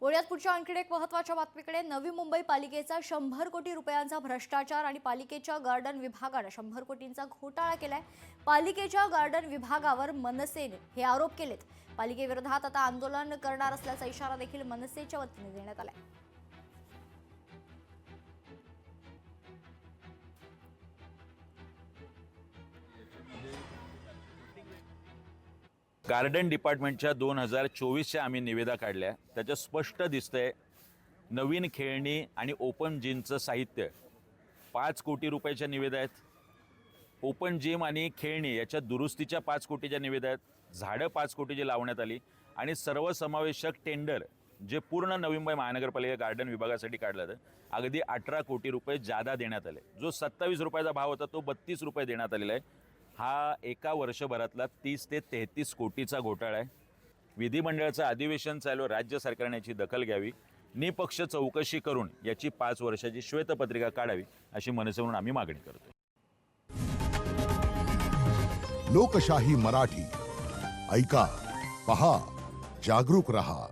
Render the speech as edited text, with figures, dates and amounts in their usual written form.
पुण्यात पुढच्या आणखी एक महत्त्वाच्या बातमीकडे नवी मुंबई पालिकेचा 100 कोटी रुपयांचा भ्रष्टाचार आणि पालिकेच्या गार्डन विभागाने 100 कोटींचा घोटाळा केलाय। पालिकेच्या गार्डन विभागावर मनसेने हे आरोप केलेत। पालिकेविरोधात आता आंदोलन करणार असल्याचा इशारा देखील मनसेच्या वतीने देण्यात आलाय। गार्डन डिपार्टमेंटच्या 2024च्या आम्ही निविदा काढल्या। त्याच्यात स्पष्ट दिसतंय नवीन खेळणी आणि ओपन जिमचं साहित्य 5 कोटी रुपयाच्या निविदा आहेत। ओपन जिम आणि खेळणी याच्या दुरुस्तीच्या 5 कोटीच्या निविदा आहेत। झाडं 5 कोटीची लावण्यात आली आणि सर्वसमावेशक टेंडर जे पूर्ण नवी मुंबई महानगरपालिका गार्डन विभागासाठी काढलं होतं अगदी 18 कोटी रुपये जादा देण्यात आले। जो 27 रुपयाचा भाव होता तो 32 रुपये देण्यात आलेला आहे। हा एका वर्षभरातला 30 ते 33 कोटीचा घोटाळा आहे। विधिमंडळाचं अधिवेशन चालू, राज्य सरकारने याची दखल घ्यावी, निपक्ष चौकशी करून याची 5 वर्षाची श्वेतपत्रिका काढावी अशी मनसे म्हणून आम्ही मागणी करतो। लोकशाही मराठी ऐका, पहा, जागरूक रहा।